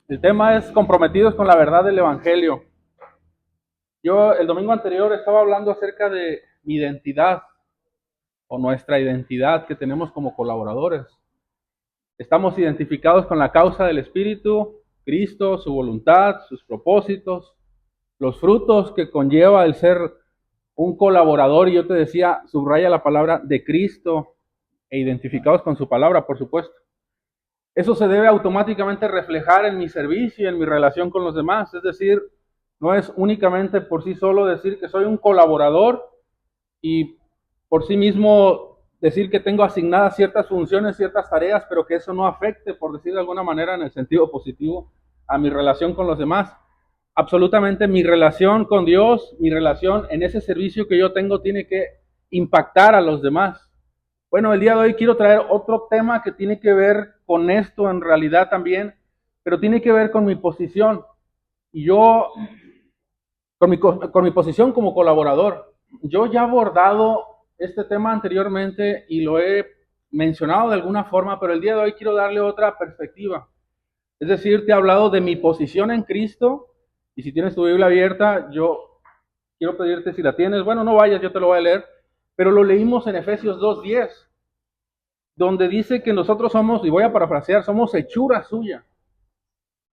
El tema es comprometidos con la verdad del Evangelio. Yo el domingo anterior estaba hablando acerca de mi identidad o nuestra identidad que tenemos como colaboradores. Estamos identificados con la causa del Espíritu, Cristo, su voluntad, sus propósitos, los frutos que conlleva el ser un colaborador. Y yo te decía, subraya la palabra de Cristo e identificados con su palabra, por supuesto. Eso se debe automáticamente reflejar en mi servicio y en mi relación con los demás. Es decir, no es únicamente por sí solo decir que soy un colaborador y por sí mismo decir que tengo asignadas ciertas funciones, ciertas tareas, pero que eso no afecte, por decir de alguna manera, en el sentido positivo, a mi relación con los demás. Absolutamente mi relación con Dios, mi relación en ese servicio que yo tengo tiene que impactar a los demás. Bueno, el día de hoy quiero traer otro tema que tiene que ver con esto en realidad también, pero tiene que ver con mi posición. Y yo, con mi posición como colaborador, yo ya he abordado este tema anteriormente y lo he mencionado de alguna forma, pero el día de hoy quiero darle otra perspectiva. Es decir, te he hablado de mi posición en Cristo, y si tienes tu Biblia abierta, yo quiero pedirte si la tienes, bueno, no vayas, yo te lo voy a leer, pero lo leímos en Efesios 2:10, donde dice que nosotros somos, y voy a parafrasear, somos hechura suya.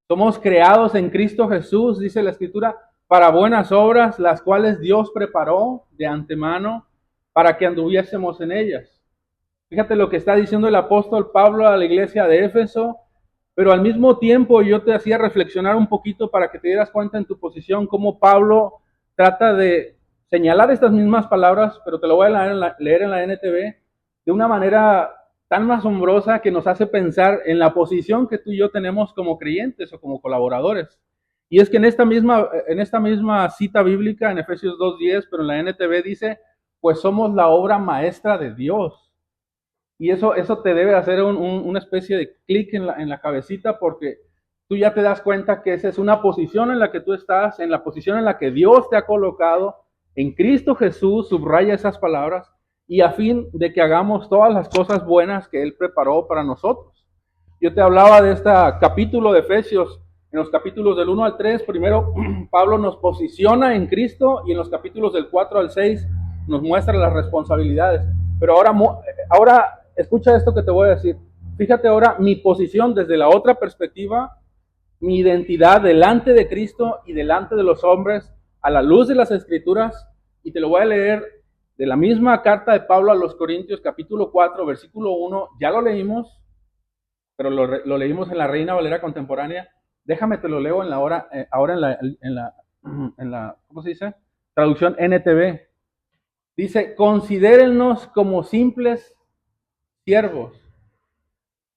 Somos creados en Cristo Jesús, dice la Escritura, para buenas obras, las cuales Dios preparó de antemano para que anduviésemos en ellas. Fíjate lo que está diciendo el apóstol Pablo a la iglesia de Éfeso, pero al mismo tiempo yo te hacía reflexionar un poquito para que te dieras cuenta en tu posición cómo Pablo trata de señalar estas mismas palabras, pero te lo voy a leer en la NTV de una manera tan asombrosa que nos hace pensar en la posición que tú y yo tenemos como creyentes o como colaboradores. Y es que en esta misma cita bíblica, en Efesios 2:10, pero en la NTV dice, pues somos la obra maestra de Dios. Y eso te debe hacer una especie de clic en la cabecita, porque tú ya te das cuenta que esa es una posición en la que tú estás, en la posición en la que Dios te ha colocado, en Cristo Jesús, subraya esas palabras, y a fin de que hagamos todas las cosas buenas que Él preparó para nosotros. Yo te hablaba de este capítulo de Efesios, en los capítulos del 1 al 3, primero Pablo nos posiciona en Cristo, y en los capítulos del 4 al 6 nos muestra las responsabilidades. Pero ahora escucha esto que te voy a decir. Fíjate ahora mi posición desde la otra perspectiva, mi identidad delante de Cristo y delante de los hombres, a la luz de las Escrituras, y te lo voy a leer de la misma carta de Pablo a los Corintios, capítulo 4, versículo 1, ya lo leímos, pero lo leímos en la Reina Valera contemporánea. Déjame te lo leo en la hora, ahora en la, ¿cómo se dice? Traducción NTV. Dice, considérennos como simples siervos.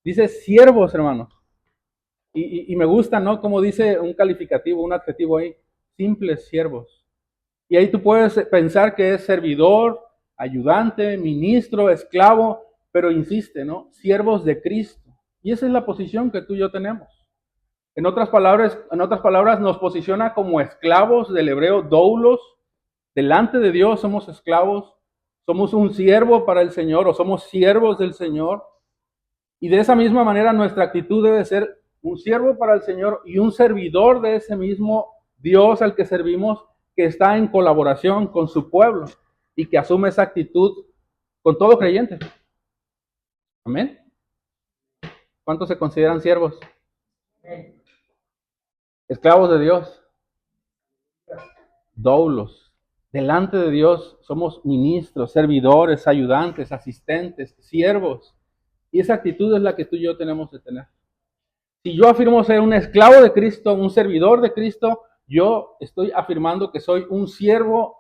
Dice siervos, hermanos. Y me gusta, ¿no? Como dice un calificativo, un adjetivo ahí, simples siervos. Y ahí tú puedes pensar que es servidor, ayudante, ministro, esclavo, pero insiste, ¿no? Siervos de Cristo. Y esa es la posición que tú y yo tenemos. En otras palabras, nos posiciona como esclavos del hebreo doulos. Delante de Dios somos esclavos, somos un siervo para el Señor o somos siervos del Señor. Y de esa misma manera nuestra actitud debe ser un siervo para el Señor y un servidor de ese mismo Dios al que servimos, que está en colaboración con su pueblo y que asume esa actitud con todo creyente. Amén. ¿Cuántos se consideran siervos? Esclavos de Dios. Doulos. Delante de Dios somos ministros, servidores, ayudantes, asistentes, siervos. Y esa actitud es la que tú y yo tenemos que tener. Si yo afirmo ser un esclavo de Cristo, un servidor de Cristo, yo estoy afirmando que soy un siervo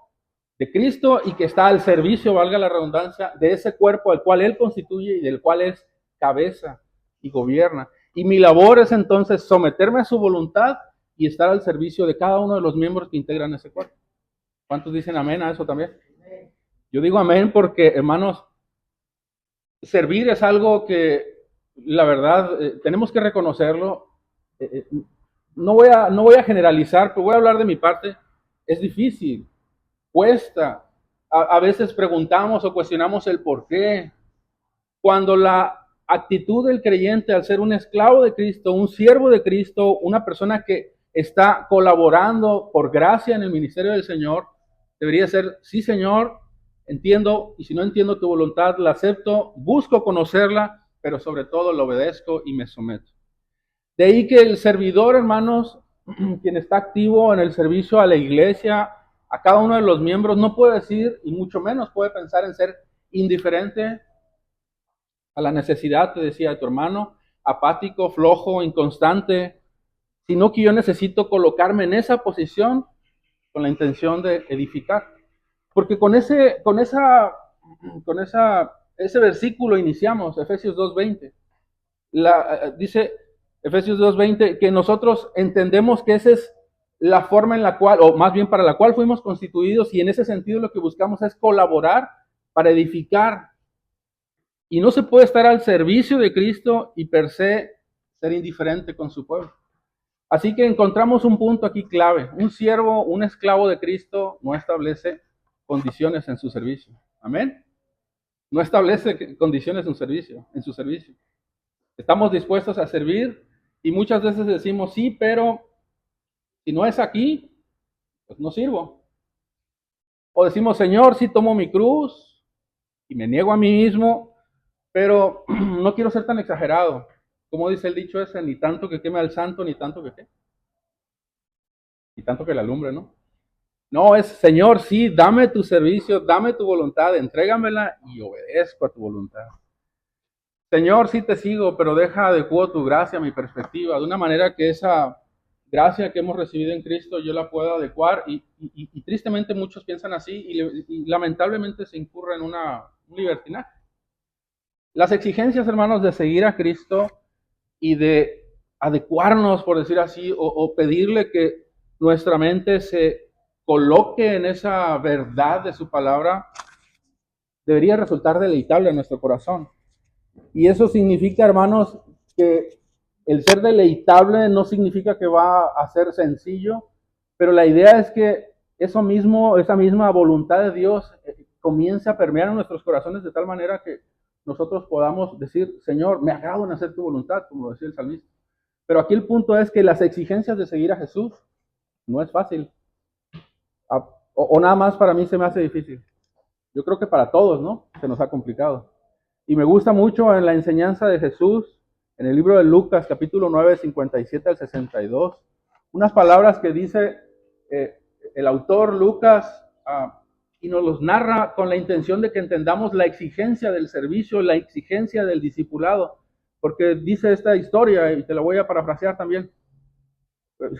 de Cristo y que está al servicio, valga la redundancia, de ese cuerpo al cual Él constituye y del cual es cabeza y gobierna. Y mi labor es entonces someterme a su voluntad y estar al servicio de cada uno de los miembros que integran ese cuerpo. ¿Cuántos dicen amén a eso también? Yo digo amén porque, hermanos, servir es algo que, la verdad, tenemos que reconocerlo. No voy a generalizar, pero voy a hablar de mi parte. Es difícil, cuesta. A veces preguntamos o cuestionamos el por qué. Cuando actitud del creyente al ser un esclavo de Cristo, un siervo de Cristo, una persona que está colaborando por gracia en el ministerio del Señor, debería ser, sí Señor, entiendo, y si no entiendo tu voluntad, la acepto, busco conocerla, pero sobre todo la obedezco y me someto. De ahí que el servidor, hermanos, quien está activo en el servicio a la iglesia, a cada uno de los miembros, no puede decir, y mucho menos puede pensar en ser indiferente a la necesidad, te decía, de tu hermano, apático, flojo, inconstante, sino que yo necesito colocarme en esa posición con la intención de edificar. Porque ese versículo iniciamos, Efesios 2:20. Dice Efesios 2:20 que nosotros entendemos que esa es la forma en la cual, o más bien para la cual fuimos constituidos, y en ese sentido lo que buscamos es colaborar para edificar. Y no se puede estar al servicio de Cristo y per se ser indiferente con su pueblo. Así que encontramos un punto aquí clave. Un siervo, un esclavo de Cristo no establece condiciones en su servicio. Amén. No establece condiciones en su servicio. Estamos dispuestos a servir y muchas veces decimos, sí, pero si no es aquí, pues no sirvo. O decimos, Señor, sí tomo mi cruz y me niego a mí mismo, pero no quiero ser tan exagerado. Como dice el dicho ese, ni tanto que queme al santo, ni tanto que qué. Ni tanto que la alumbre, ¿no? No, es, Señor, sí, dame tu servicio, dame tu voluntad, entrégamela y obedezco a tu voluntad. Señor, sí te sigo, pero deja adecuado tu gracia a mi perspectiva, de una manera que esa gracia que hemos recibido en Cristo yo la pueda adecuar. Y tristemente muchos piensan así y lamentablemente se incurre en un libertinaje. Las exigencias, hermanos, de seguir a Cristo y de adecuarnos, por decir así, o pedirle que nuestra mente se coloque en esa verdad de su palabra, debería resultar deleitable en nuestro corazón. Y eso significa, hermanos, que el ser deleitable no significa que va a ser sencillo, pero la idea es que eso mismo, esa misma voluntad de Dios comience a permear en nuestros corazones de tal manera que nosotros podamos decir, Señor, me agrado en hacer tu voluntad, como lo decía el salmista. Pero aquí el punto es que las exigencias de seguir a Jesús no es fácil. O nada más para mí se me hace difícil. Yo creo que para todos, ¿no? Se nos ha complicado. Y me gusta mucho en la enseñanza de Jesús, en el libro de Lucas, capítulo 9, 57 al 62, unas palabras que dice el autor Lucas, y nos los narra con la intención de que entendamos la exigencia del servicio, la exigencia del discipulado, porque dice esta historia, y te la voy a parafrasear también.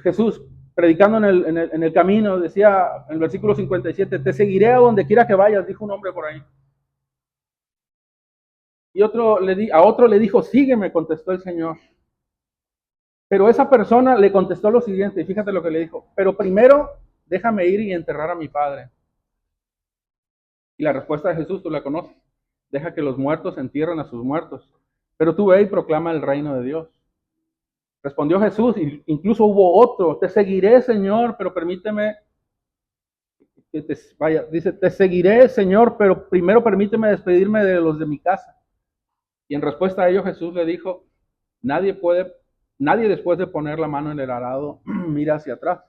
Jesús, predicando en el camino, decía en el versículo 57, te seguiré a donde quiera que vayas, dijo un hombre por ahí. Y a otro le dijo, sígueme, contestó el Señor. Pero esa persona le contestó lo siguiente, y fíjate lo que le dijo, pero primero déjame ir y enterrar a mi padre. Y la respuesta de Jesús, tú la conoces, deja que los muertos entierren a sus muertos, pero tú ve y proclama el reino de Dios. Respondió Jesús, y incluso hubo otro, te seguiré, Señor, pero permíteme que dice, te seguiré, Señor, pero primero permíteme despedirme de los de mi casa. Y en respuesta a ello Jesús le dijo, nadie después de poner la mano en el arado mira hacia atrás.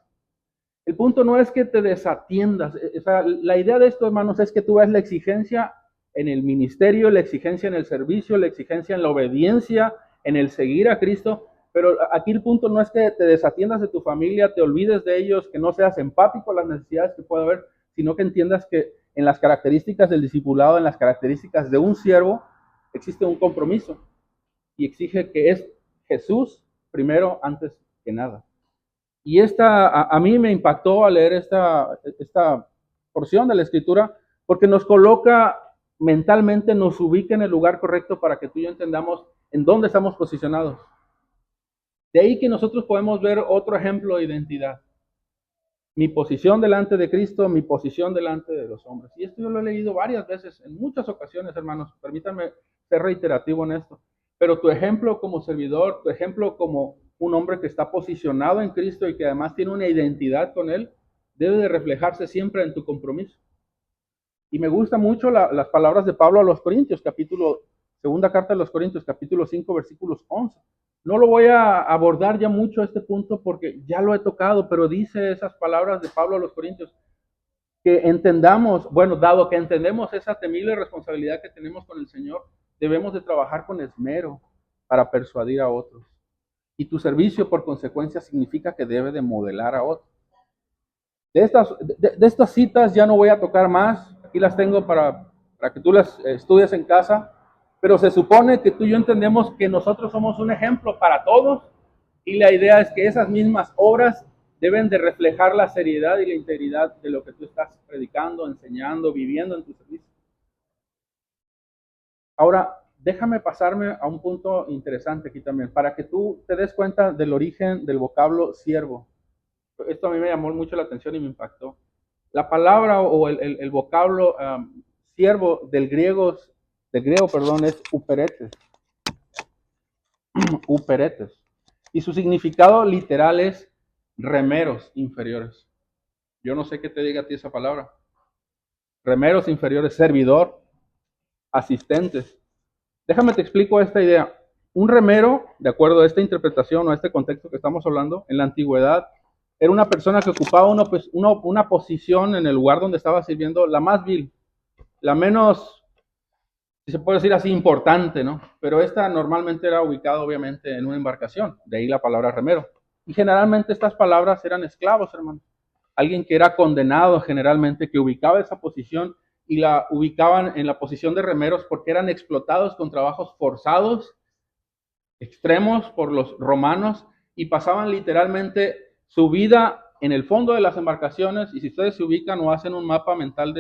El punto no es que te desatiendas. O sea, la idea de esto, hermanos, es que tú ves la exigencia en el ministerio, la exigencia en el servicio, la exigencia en la obediencia, en el seguir a Cristo. Pero aquí el punto no es que te desatiendas de tu familia, te olvides de ellos, que no seas empático a las necesidades que pueda haber, sino que entiendas que en las características del discipulado, en las características de un siervo, existe un compromiso y exige que es Jesús primero antes que nada. Y a mí me impactó al leer esta porción de la Escritura porque nos coloca mentalmente, nos ubica en el lugar correcto para que tú y yo entendamos en dónde estamos posicionados. De ahí que nosotros podemos ver otro ejemplo de identidad. Mi posición delante de Cristo, mi posición delante de los hombres. Y esto yo lo he leído varias veces, en muchas ocasiones, hermanos. Permítanme ser reiterativo en esto. Pero tu ejemplo como servidor, tu ejemplo como un hombre que está posicionado en Cristo y que además tiene una identidad con Él, debe de reflejarse siempre en tu compromiso. Y me gustan mucho las palabras de Pablo a los Corintios, capítulo Segunda carta de los Corintios, capítulo 5, versículos 11. No lo voy a abordar ya mucho este punto porque ya lo he tocado, pero dice esas palabras de Pablo a los Corintios, que entendamos, bueno, dado que entendemos esa temible responsabilidad que tenemos con el Señor, debemos de trabajar con esmero para persuadir a otros. Y tu servicio, por consecuencia, significa que debe de modelar a otros. De estas citas ya no voy a tocar más, aquí las tengo para que tú las estudies en casa, pero se supone que tú y yo entendemos que nosotros somos un ejemplo para todos y la idea es que esas mismas obras deben de reflejar la seriedad y la integridad de lo que tú estás predicando, enseñando, viviendo en tu servicio. Ahora, déjame pasarme a un punto interesante aquí también, para que tú te des cuenta del origen del vocablo siervo. Esto a mí me llamó mucho la atención y me impactó. La palabra o el vocablo siervo del griego, es uperetes. Uperetes. Y su significado literal es remeros inferiores. Yo no sé qué te diga a ti esa palabra. Remeros inferiores, servidor, asistentes. Déjame te explico esta idea. Un remero, de acuerdo a esta interpretación o a este contexto que estamos hablando, en la antigüedad, era una persona que ocupaba una posición en el lugar donde estaba sirviendo, la más vil, la menos, si se puede decir así, importante, ¿no? Pero esta normalmente era ubicada obviamente en una embarcación, de ahí la palabra remero. Y generalmente estas palabras eran esclavos, hermano. Alguien que era condenado generalmente, que ubicaba esa posición y la ubicaban en la posición de remeros porque eran explotados con trabajos forzados, extremos por los romanos y pasaban literalmente su vida en el fondo de las embarcaciones. Y si ustedes se ubican o hacen un mapa mental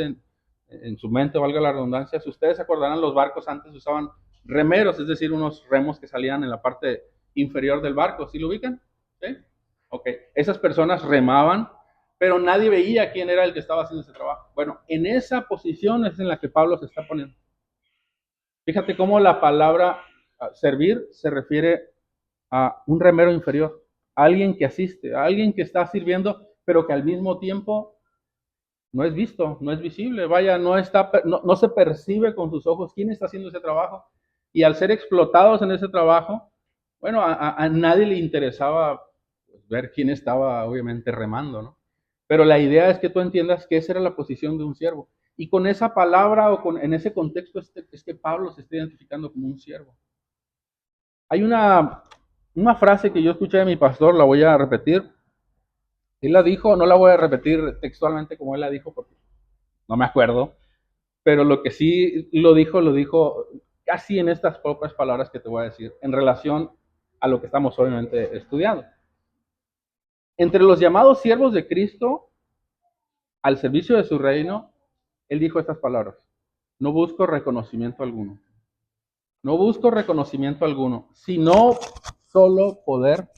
en su mente, valga la redundancia, si ustedes se acordarán, los barcos antes usaban remeros, es decir, unos remos que salían en la parte inferior del barco. ¿Sí lo ubican? ¿Sí? Ok. Esas personas remaban, pero nadie veía quién era el que estaba haciendo ese trabajo. Bueno, en esa posición es en la que Pablo se está poniendo. Fíjate cómo la palabra servir se refiere a un remero inferior, a alguien que asiste, a alguien que está sirviendo, pero que al mismo tiempo no es visto, no es visible, vaya, no se percibe con sus ojos quién está haciendo ese trabajo. Y al ser explotados en ese trabajo, bueno, a nadie le interesaba ver quién estaba obviamente remando, ¿no? Pero la idea es que tú entiendas que esa era la posición de un siervo. Y con esa palabra o en ese contexto es que Pablo se está identificando como un siervo. Hay una frase que yo escuché de mi pastor, la voy a repetir. Él la dijo, no la voy a repetir textualmente como él la dijo porque no me acuerdo, pero lo que sí lo dijo casi en estas pocas palabras que te voy a decir, en relación a lo que estamos obviamente estudiando. Entre los llamados siervos de Cristo al servicio de su reino, él dijo estas palabras: no busco reconocimiento alguno. No busco reconocimiento alguno, sino solo poder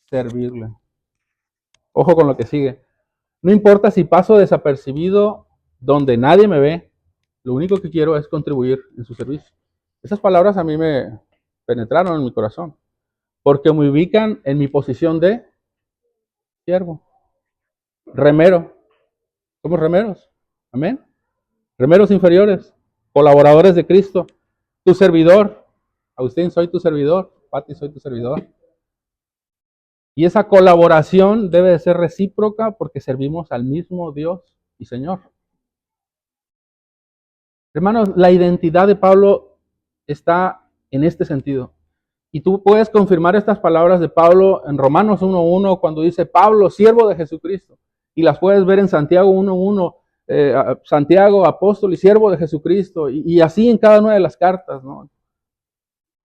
servirle. Ojo con lo que sigue. No importa si paso desapercibido donde nadie me ve, lo único que quiero es contribuir en su servicio. Esas palabras a mí me penetraron en mi corazón, porque me ubican en mi posición de siervo, remero. Somos remeros, amén. Remeros inferiores, colaboradores de Cristo. Tu servidor, Agustín, soy tu servidor. Pati, soy tu servidor. Y esa colaboración debe de ser recíproca porque servimos al mismo Dios y Señor. Hermanos, la identidad de Pablo está en este sentido. Y tú puedes confirmar estas palabras de Pablo en Romanos 1:1 cuando dice Pablo, siervo de Jesucristo. Y las puedes ver en Santiago 1:1, Santiago, apóstol y siervo de Jesucristo. Y así en cada una de las cartas, ¿no?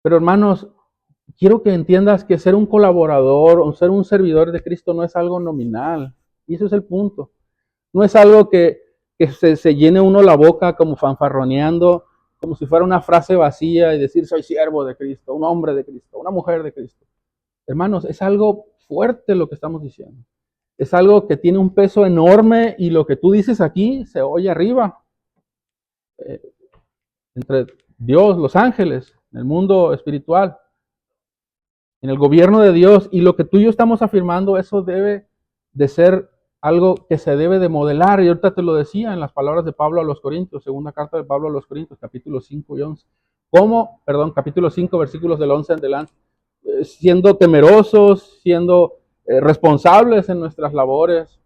Pero hermanos, quiero que entiendas que ser un colaborador o ser un servidor de Cristo no es algo nominal. Y eso es el punto. No es algo que se llene uno la boca como fanfarroneando, como si fuera una frase vacía y decir soy siervo de Cristo, un hombre de Cristo, una mujer de Cristo. Hermanos, es algo fuerte lo que estamos diciendo. Es algo que tiene un peso enorme y lo que tú dices aquí se oye arriba. Entre Dios, los ángeles, en el mundo espiritual, en el gobierno de Dios, y lo que tú y yo estamos afirmando, eso debe de ser algo que se debe de modelar. Y ahorita te lo decía en las palabras de Pablo a los Corintios, segunda carta de Pablo a los Corintios, capítulos 5 y 11. ¿Cómo? Perdón, capítulo 5, versículos del 11 en adelante. Siendo temerosos, siendo responsables en nuestras labores.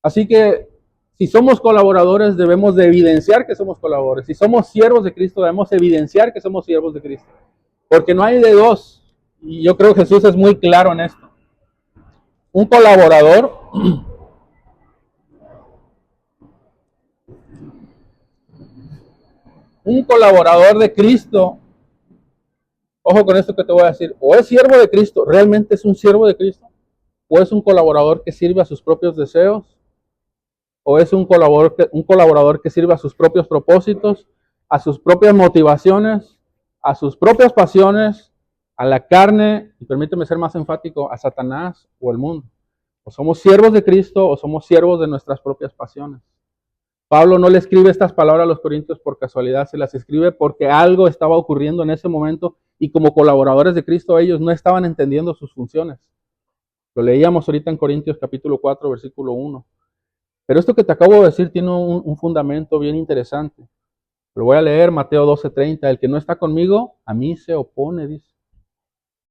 Así que si somos colaboradores, debemos de evidenciar que somos colaboradores. Si somos siervos de Cristo, debemos evidenciar que somos siervos de Cristo. Porque no hay de dos. Y yo creo que Jesús es muy claro en esto. Un colaborador de Cristo, ojo con esto que te voy a decir, o es siervo de Cristo, realmente es un siervo de Cristo, o es un colaborador que sirve a sus propios deseos, o es un colaborador que sirve a sus propios propósitos, a sus propias motivaciones, a sus propias pasiones, a la carne, y permíteme ser más enfático, a Satanás o el mundo. O somos siervos de Cristo o somos siervos de nuestras propias pasiones. Pablo no le escribe estas palabras a los corintios por casualidad, se las escribe porque algo estaba ocurriendo en ese momento y como colaboradores de Cristo ellos no estaban entendiendo sus funciones. Lo leíamos ahorita en Corintios capítulo 4, versículo 1. Pero esto que te acabo de decir tiene un fundamento bien interesante. Lo voy a leer, Mateo 12:30. El que no está conmigo, a mí se opone, dice.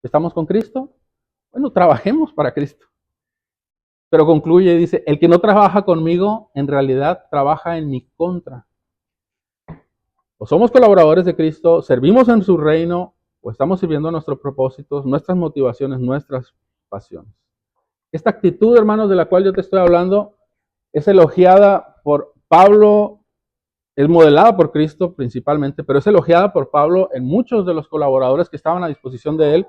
¿Estamos con Cristo? Bueno, trabajemos para Cristo. Pero concluye y dice, el que no trabaja conmigo, en realidad trabaja en mi contra. O somos colaboradores de Cristo, servimos en su reino, o estamos sirviendo a nuestros propósitos, nuestras motivaciones, nuestras pasiones. Esta actitud, hermanos, de la cual yo te estoy hablando, es elogiada por Pablo, es modelada por Cristo principalmente, pero es elogiada por Pablo en muchos de los colaboradores que estaban a disposición de él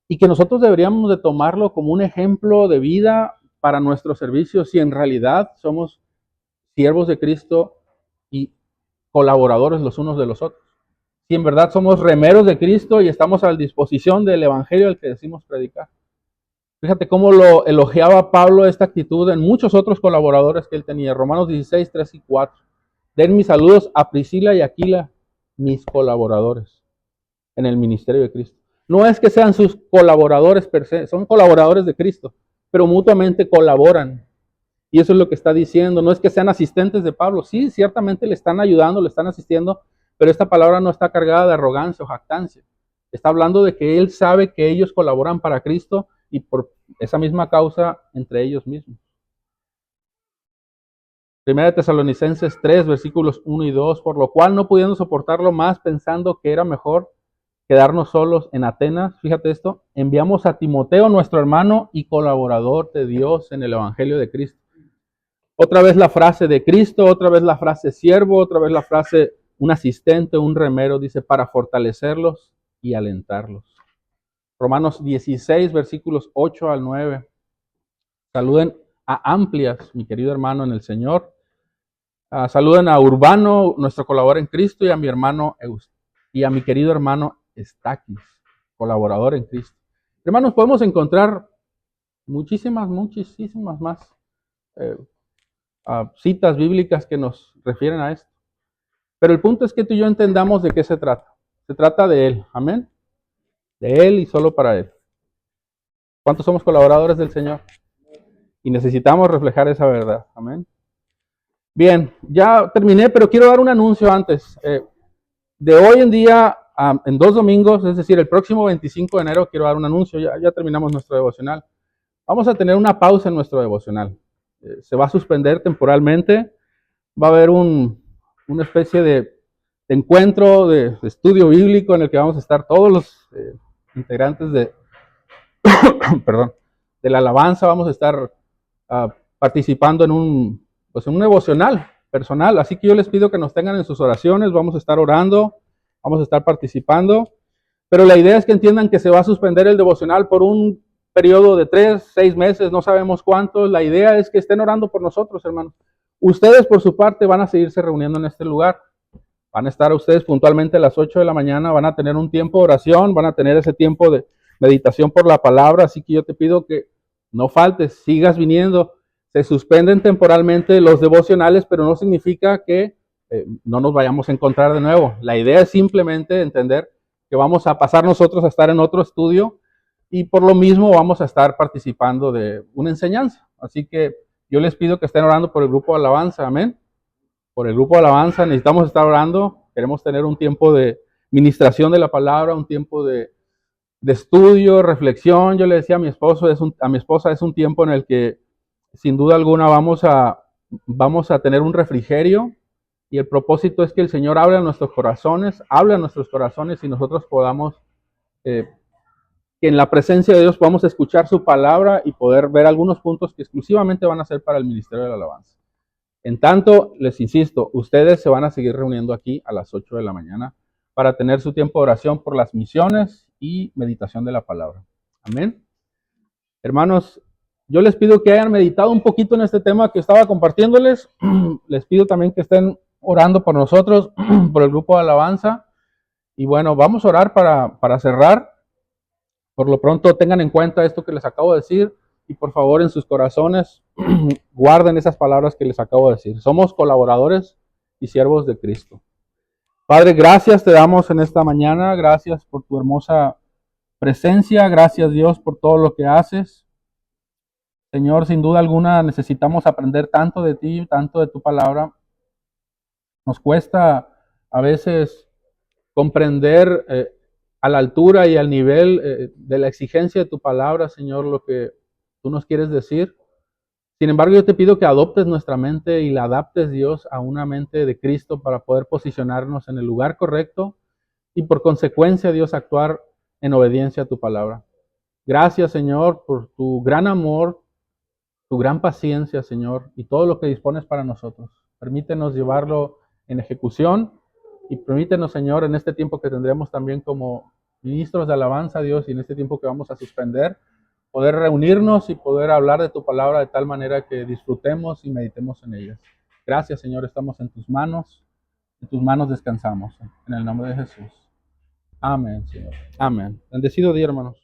y que nosotros deberíamos de tomarlo como un ejemplo de vida para nuestro servicio si en realidad somos siervos de Cristo y colaboradores los unos de los otros. Si en verdad somos remeros de Cristo y estamos a la disposición del evangelio al que decimos predicar. Fíjate cómo lo elogiaba Pablo esta actitud en muchos otros colaboradores que él tenía. Romanos 16, 3 y 4. Den mis saludos a Priscila y Aquila, mis colaboradores en el ministerio de Cristo. No es que sean sus colaboradores per se, son colaboradores de Cristo, pero mutuamente colaboran. Y eso es lo que está diciendo. No es que sean asistentes de Pablo. Sí, ciertamente le están ayudando, le están asistiendo, pero esta palabra no está cargada de arrogancia o jactancia. Está hablando de que él sabe que ellos colaboran para Cristo y por esa misma causa entre ellos mismos. Primera de Tesalonicenses 3, versículos 1 y 2, por lo cual no pudiendo soportarlo más, pensando que era mejor quedarnos solos en Atenas, fíjate esto, enviamos a Timoteo, nuestro hermano y colaborador de Dios en el Evangelio de Cristo. Otra vez la frase de Cristo, otra vez la frase siervo, otra vez la frase un asistente, un remero, dice, para fortalecerlos y alentarlos. Romanos 16, versículos 8 al 9. Saluden a Amplias, mi querido hermano en el Señor. Saluden a Urbano, nuestro colaborador en Cristo, y a mi hermano y a mi querido hermano Estaquis, colaborador en Cristo. Hermanos, podemos encontrar muchísimas más citas bíblicas que nos refieren a esto. Pero el punto es que tú y yo entendamos de qué se trata. Se trata de Él, amén. De Él y solo para Él. ¿Cuántos somos colaboradores del Señor? Y necesitamos reflejar esa verdad, amén. Bien, ya terminé, pero quiero dar un anuncio antes. De hoy en día, en 2 domingos, es decir, el próximo 25 de enero, quiero dar un anuncio. Ya terminamos nuestro devocional. Vamos a tener una pausa en nuestro devocional. Se va a suspender temporalmente. Va a haber una especie de encuentro, de estudio bíblico en el que vamos a estar todos los integrantes de la alabanza. Vamos a estar participando en un devocional personal. Así que yo les pido que nos tengan en sus oraciones. Vamos a estar orando, vamos a estar participando. Pero la idea es que entiendan que se va a suspender el devocional por un periodo de 3, 6 meses, no sabemos cuántos. La idea es que estén orando por nosotros, hermanos. Ustedes, por su parte, van a seguirse reuniendo en este lugar. Van a estar ustedes puntualmente a las 8 de la mañana, van a tener un tiempo de oración, van a tener ese tiempo de meditación por la palabra. Así que yo te pido que no faltes, sigas viniendo. Se suspenden temporalmente los devocionales, pero no significa que no nos vayamos a encontrar de nuevo. La idea es simplemente entender que vamos a pasar nosotros a estar en otro estudio y por lo mismo vamos a estar participando de una enseñanza. Así que yo les pido que estén orando por el grupo de alabanza, amén. Por el grupo de alabanza necesitamos estar orando, queremos tener un tiempo de ministración de la palabra, un tiempo de estudio, reflexión. Yo le decía a mi esposo, a mi esposa, es un tiempo en el que sin duda alguna vamos a tener un refrigerio, y el propósito es que el Señor hable a nuestros corazones y nosotros podamos, que en la presencia de Dios podamos escuchar su palabra y poder ver algunos puntos que exclusivamente van a ser para el ministerio de la alabanza. En tanto, les insisto, ustedes se van a seguir reuniendo aquí a las 8 de la mañana para tener su tiempo de oración por las misiones y meditación de la palabra. Amén. Hermanos, yo les pido que hayan meditado un poquito en este tema que estaba compartiéndoles. Les pido también que estén orando por nosotros, por el grupo de alabanza. Y bueno, vamos a orar para cerrar. Por lo pronto, tengan en cuenta esto que les acabo de decir y por favor en sus corazones guarden esas palabras que les acabo de decir. Somos colaboradores y siervos de Cristo. Padre, gracias te damos en esta mañana. Gracias por tu hermosa presencia. Gracias, Dios, por todo lo que haces. Señor, sin duda alguna necesitamos aprender tanto de ti, tanto de tu palabra. Nos cuesta a veces comprender a la altura y al nivel de la exigencia de tu palabra, Señor, lo que tú nos quieres decir. Sin embargo, yo te pido que adoptes nuestra mente y la adaptes, Dios, a una mente de Cristo para poder posicionarnos en el lugar correcto y por consecuencia, Dios, actuar en obediencia a tu palabra. Gracias, Señor, por tu gran amor, tu gran paciencia, Señor, y todo lo que dispones para nosotros. Permítenos llevarlo en ejecución y permítenos, Señor, en este tiempo que tendremos también como ministros de alabanza, Dios, y en este tiempo que vamos a suspender, poder reunirnos y poder hablar de tu palabra de tal manera que disfrutemos y meditemos en ellas. Gracias, Señor, estamos en tus manos descansamos. En el nombre de Jesús. Amén, Señor. Amén. Bendecido día, hermanos.